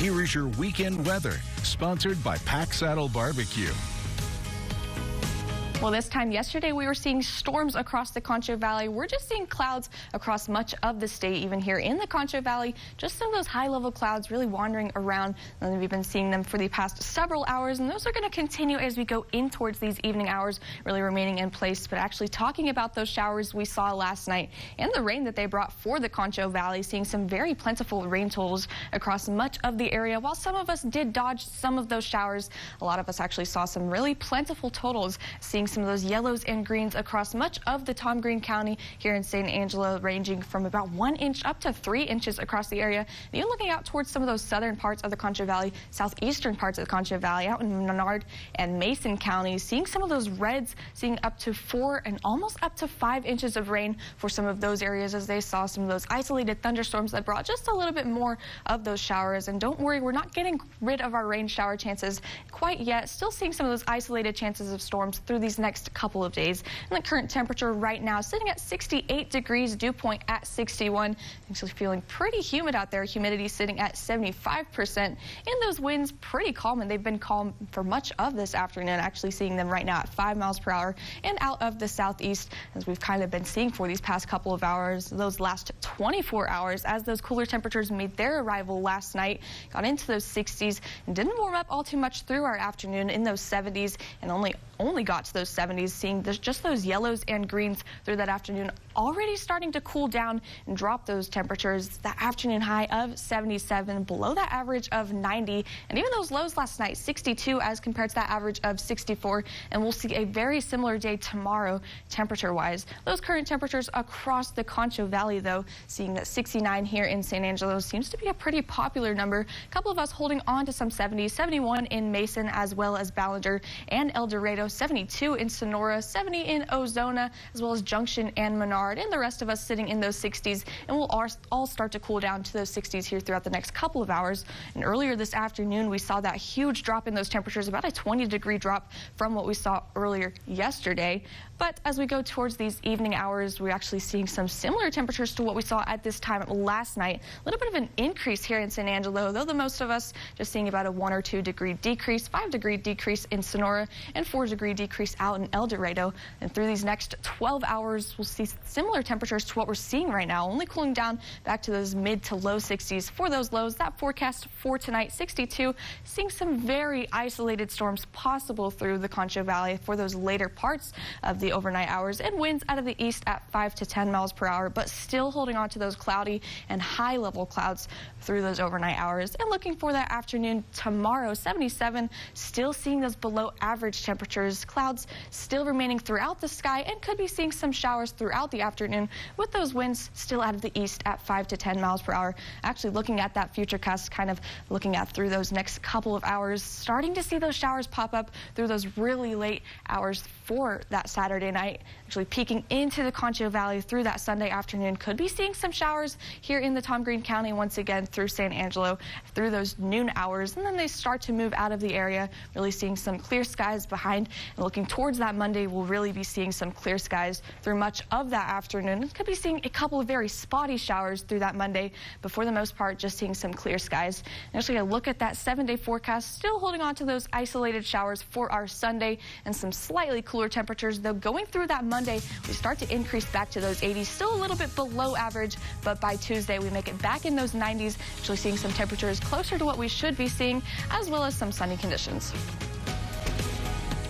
Here is your weekend weather, sponsored by Pack Saddle Barbecue. Well, this time yesterday, we were seeing storms across the Concho Valley. We're just seeing clouds across much of the state, even here in the Concho Valley. Just some of those high-level clouds really wandering around. And we've been seeing them for the past several hours, and those are going to continue as we go in towards these evening hours, really remaining in place. But actually talking about those showers we saw last night and the rain that they brought for the Concho Valley, seeing some very plentiful rain totals across much of the area. While some of us did dodge some of those showers, a lot of us actually saw some really plentiful totals, seeing some of those yellows and greens across much of the Tom Green County here in San Angelo, ranging from about 1 inch up to 3 inches across the area. And even looking out towards some of those southern parts of the Concho Valley, southeastern parts of the Concho Valley, out in Menard and Mason counties, seeing some of those reds, seeing up to 4 and almost up to 5 inches of rain for some of those areas, as they saw some of those isolated thunderstorms that brought just a little bit more of those showers. And don't worry, we're not getting rid of our rain shower chances quite yet. Still seeing some of those isolated chances of storms through these next couple of days. And the current temperature right now sitting at 68 degrees, dew point at 61. Actually feeling pretty humid out there. Humidity sitting at 75%. And those winds pretty calm, and they've been calm for much of this afternoon. Actually seeing them right now at 5 miles per hour and out of the southeast, as we've kind of been seeing for these past couple of hours, those last 24 hours, as those cooler temperatures made their arrival last night, got into those 60s and didn't warm up all too much through our afternoon in those 70s, and only got to those 70s, seeing just those yellows and greens through that afternoon, already starting to cool down and drop those temperatures. That afternoon high of 77, below that average of 90, and even those lows last night, 62 as compared to that average of 64. And we'll see a very similar day tomorrow temperature-wise. Those current temperatures across the Concho Valley, though, seeing that 69 here in San Angelo seems to be a pretty popular number. A couple of us holding on to some 70s, 71 in Mason as well as Ballinger and El Dorado, 72 in Sonora, 70 in Ozona, as well as Junction and Menard, and the rest of us sitting in those 60s. And we'll all start to cool down to those 60s here throughout the next couple of hours. And earlier this afternoon, we saw that huge drop in those temperatures, about a 20-degree drop from what we saw earlier yesterday. But as we go towards these evening hours, we're actually seeing some similar temperatures to what we saw at this time last night. A little bit of an increase here in San Angelo, though the most of us just seeing about a 1 or 2 degree decrease, 5-degree decrease in Sonora, and 4-degree decrease out in El Dorado. And through these next 12 hours, we'll see similar temperatures to what we're seeing right now, only cooling down back to those mid to low 60s for those lows. That forecast for tonight, 62, seeing some very isolated storms possible through the Concho Valley for those later parts of the overnight hours, and winds out of the east at 5 to 10 miles per hour, but still holding on to those cloudy and high level clouds through those overnight hours. And looking for that afternoon tomorrow, 77, still seeing those below average temperatures, clouds still remaining throughout the sky, and could be seeing some showers throughout the afternoon with those winds still out of the east at 5 to 10 miles per hour. Actually looking at that futurecast, kind of looking at through those next couple of hours, starting to see those showers pop up through those really late hours for that Saturday night, actually peeking into the Concho Valley through that Sunday afternoon. Could be seeing some showers here in the Tom Green County once again through San Angelo through those noon hours, and then they start to move out of the area, really seeing some clear skies behind. And looking towards that Monday, we'll really be seeing some clear skies through much of that afternoon. Could be seeing a couple of very spotty showers through that Monday, but for the most part, just seeing some clear skies. And actually, a look at that 7-day forecast, still holding on to those isolated showers for our Sunday, and some slightly cooler temperatures, though going through that Monday, we start to increase back to those 80s, still a little bit below average, but by Tuesday, we make it back in those 90s, actually seeing some temperatures closer to what we should be seeing, as well as some sunny conditions.